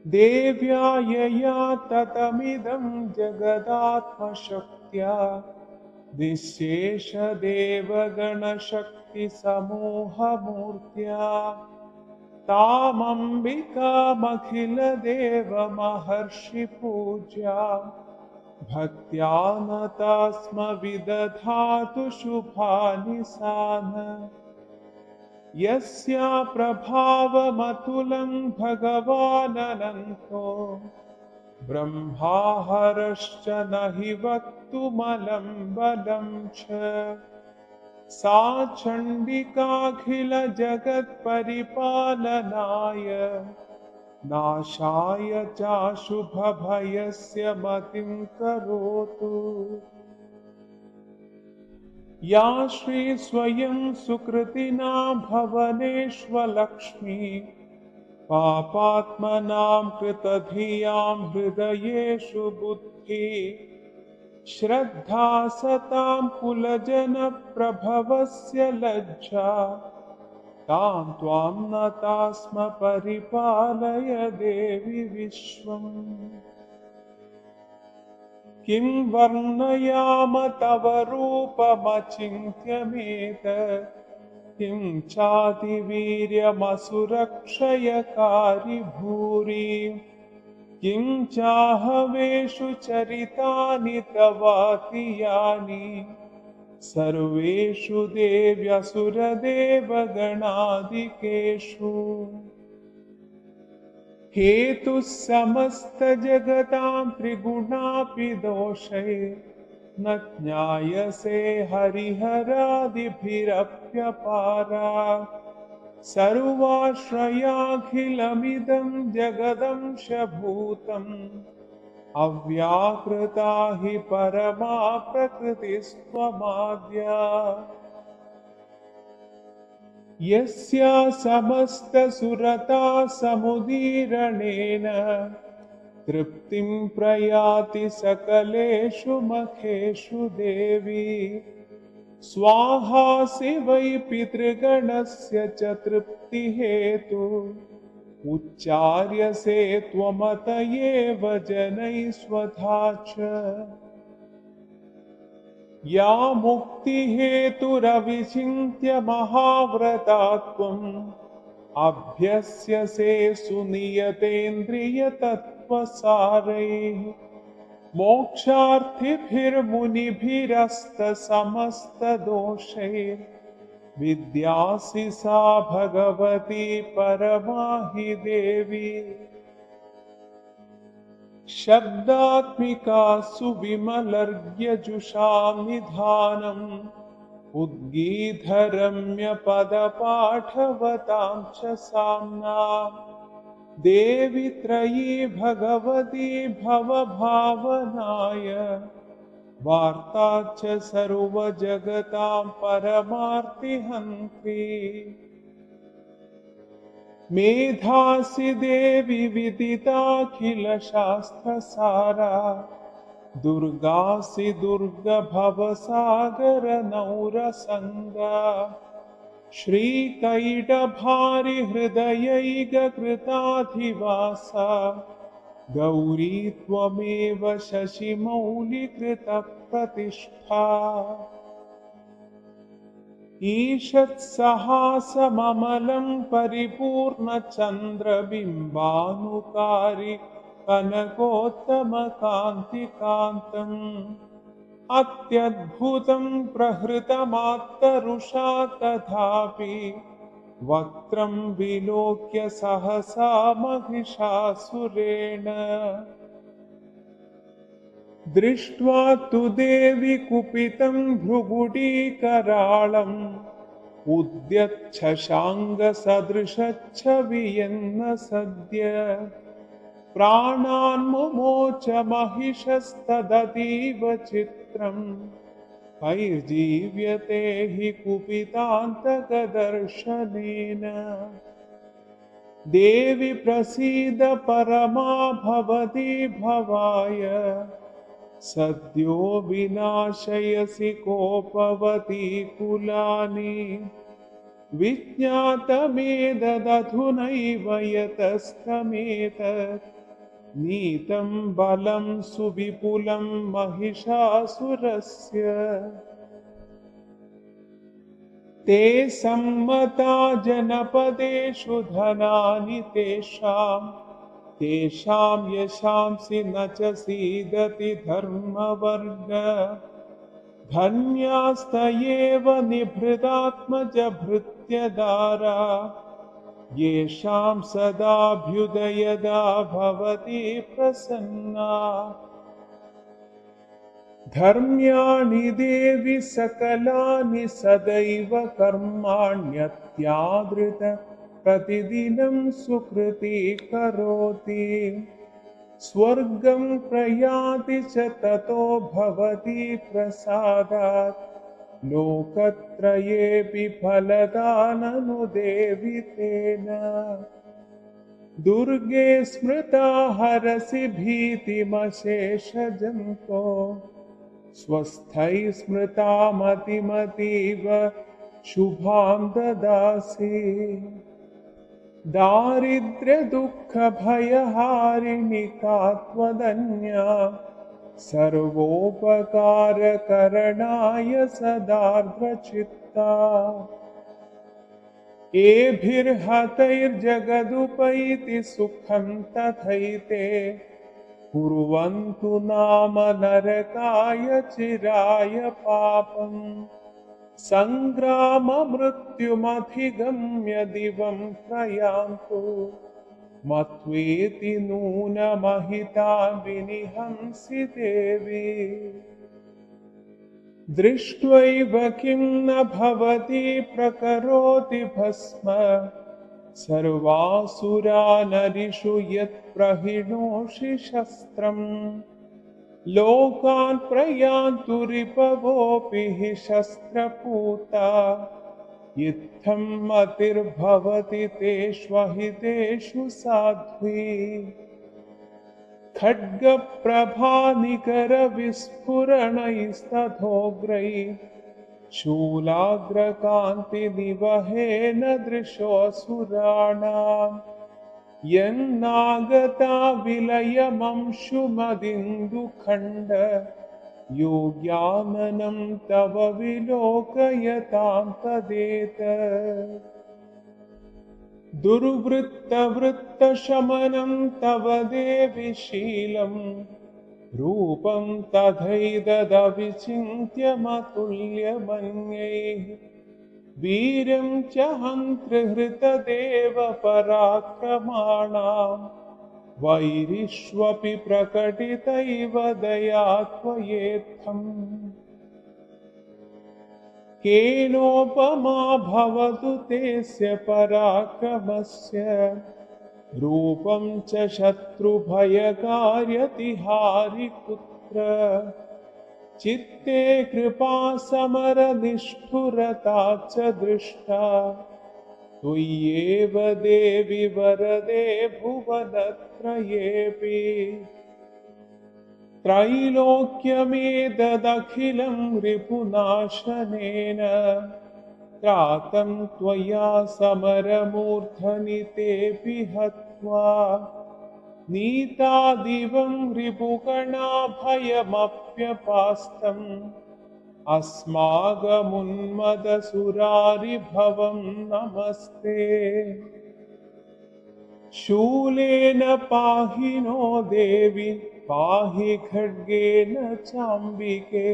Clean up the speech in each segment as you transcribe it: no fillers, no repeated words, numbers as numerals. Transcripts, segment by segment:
देव्या यया ततमिदं जगदात्मशक्त्या निःशेषदेवगणशक्तिसमूहमूर्त्या तामम्बिकामखिलदेवमहर्षिपूज्या भक्त्या नता स्म विदधातु शुभानि सा न। यस्या प्रभावमतुलं भगवाननन्तो ब्रह्माहरश्च न हि वक्तुमलं बलं च। सा चण्डिकाखिलजगत्परिपालनाय नाशाय चाशुभभयस्य मतिं करोतु। या श्री स्वयं सुकृतिना भवनेष्वलक्ष्मी पापात्मनां कृतधियां हृदयेषु बुद्धि श्रद्धा सतां कुलजनप्रभवस्य लज्जा तां त्वां नता स्म परिपालय देवि विश्वम्। किं वर्णयाम तव रूपमचिन्त्यमेतत् किं चातिवीर्यमसुरक्षयकारि भूरि किं चाहवेषु चरितानि तवातियानि सर्वेषु देव्यसुरदेवगणादिकेषु। हेतुः समस्तजगतां त्रिगुणापि दोषै न ज्ञायसे हरिहरादिभिरप्यपारा सर्वाश्रयाखिलमिदं जगदंशभूतम् अव्याकृता हि परमा प्रकृतिस्त्वमाद्या। यस्या समस्तसुरता समुदीरणेन तृप्तिं प्रयाति सकलेषु मखेषु देवी स्वाहासि वै पितृगणस्य च तृप्तिहेतु उच्चार्यसे त्वमत एव जनैः स्वधा च। या मुक्तिहेतुरविचिन्त्य महाव्रता त्वम् अभ्यस्यसे सुनियतेन्द्रियतत्त्वसारैः मोक्षार्थिभिर्मुनिभिरस्तसमस्तदोषैः विद्यासि सा भगवती परमा हि देवी। शब्दात्मिका सुविमलर्घ्यजुषां निधानम् उद्गीतरम्यपदपाठवतां च साम्ना देवी त्रयी भगवती भवभावनाय वार्ता च सर्वजगतां परमार्तिहन्त्री। मेधासि देवि विदिताखिलशास्त्रसारा दुर्गासि दुर्गभवसागरनौरसङ्गा श्रीकैटभारिहृदयैककृताधिवासा गौरी त्वमेव शशिमौलिकृतप्रतिष्ठा। ईषत्सहासममलं परिपूर्णचन्द्रबिम्बानुकारि कनकोत्तमकान्तिकान्तम् अत्यद्भुतं प्रहृतमात्तरुषा तथापि वक्त्रं विलोक्य सहसा महिषासुरेण। दृष्ट्वा तु देवि कुपितं भ्रुगुडीकराळम् उद्यच्छशाङ्गसदृशच्छवियन्न सद्य प्राणान्मुमोच महिषस्तदतीव चित्रम् कैर्जीव्यते हि कुपितान्तकदर्शनेन। देवि प्रसीद परमा भवती भवाय सद्यो विनाशयसि कोपवती कुलानि विज्ञातमेतदधुनैव यतस्तमेतत् नीतं बलं सुविपुलं महिषासुरस्य ते सम्मता जनपदेषु धनानि तेषां यशांसि न च सीदति धर्मवर्ग धन्यास्त एव निभृतात्मजभृत्यदारा येषां सदाभ्युदयदा भवति प्रसन्ना धर्म्याणि देवि सकलानि सदैव कर्माण्यत्यादृत प्रतिदिनं सुकृती करोति स्वर्गं प्रयाति च ततो भवति प्रसादात् लोकत्रयेऽपि फलदाननु देवि तेन दुर्गे स्मृता हरसि भीतिमशेषजन्तो स्वस्थैः स्मृता मतिमतीव शुभां ददासि दारिद्र्यदुःखभयहारिणि का त्वदन्या सर्वोपकारकरणाय सदार्द्रचित्ता एभिर्हतैर्जगदुपैति सुखं तथैते कुर्वन्तु नाम नरकाय चिराय पापम् सङ्ग्राममृत्युमधिगम्य दिवं प्रयान्तु मत्वेति नूनमहिता विनिहंसि देवी दृष्ट्वैव किं न भवति प्रकरोति भस्म सर्वासुरानरिषु यत्प्रहिणोषि शस्त्रम् लोकान् प्रयान्तु रिपवोऽपि हि शस्त्रपूता इत्थं मतिर्भवति तेष्वहितेषु साध्वी खड्गप्रभानिकरविस्फुरणैस्तथोग्रैः शूलाग्रकान्तिनिवहेन दृशोऽसुराणाम् यन्नागता विलयमंशुमदिन्दुखण्ड योग्याननं तव विलोकयतां तदेतत् दुर्वृत्तवृत्तशमनं तव देवि शीलम् रूपं तथैददविचिन्त्यमतुल्यमन्यैः वीरं च हन्त्रिहृतदेव पराक्रमाणां वैरिष्वपि प्रकटितैव दया त्वयेत्थम् केनोपमा भवतु तेस्य पराक्रमस्य रूपं च शत्रुभयकार्यतिहारि कुत्र चित्ते कृपा समरनिष्ठुरता च दृष्टा त्वय्येव देवि वरदे भुवनत्रयेऽपि त्रैलोक्यमेतदखिलं रिपुनाशनेन त्रातं त्वया समरमूर्धनि तेऽपि हत्वा नीतादिवं रिपुगणाभयमप्यपास्तम् अस्माकमुन्मदसुरारिभवं नमस्ते शूलेन पाहि नो देवि पाहि खड्गेन चाम्बिके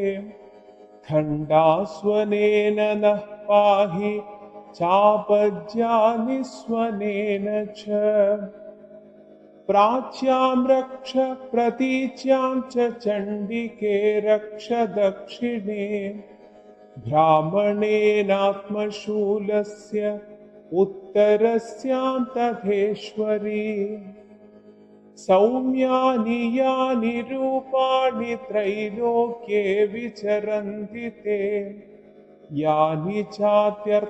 खण्डास्वनेन नः पाहि चापज्यानिस्वनेन च प्राच्यां रक्ष प्रतीच्यां च चण्डिके रक्ष दक्षिणे ब्राह्मणेनात्मशूलस्य उत्तरस्यां तथेश्वरी सौम्यानि यानि रूपाणि त्रैलोक्ये विचरन्ति ते यानि चात्यर्थघोराणि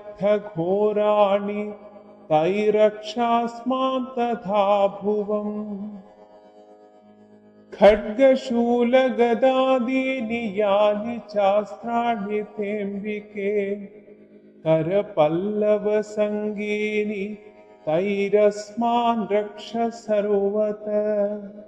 तैरक्षास्मां तथा भुवम् खड्गशूलगदादीनि यानि चास्त्राणि तेऽम्बिके करपल्लवसङ्गीनि तैरस्मान् रक्ष सर्वतः।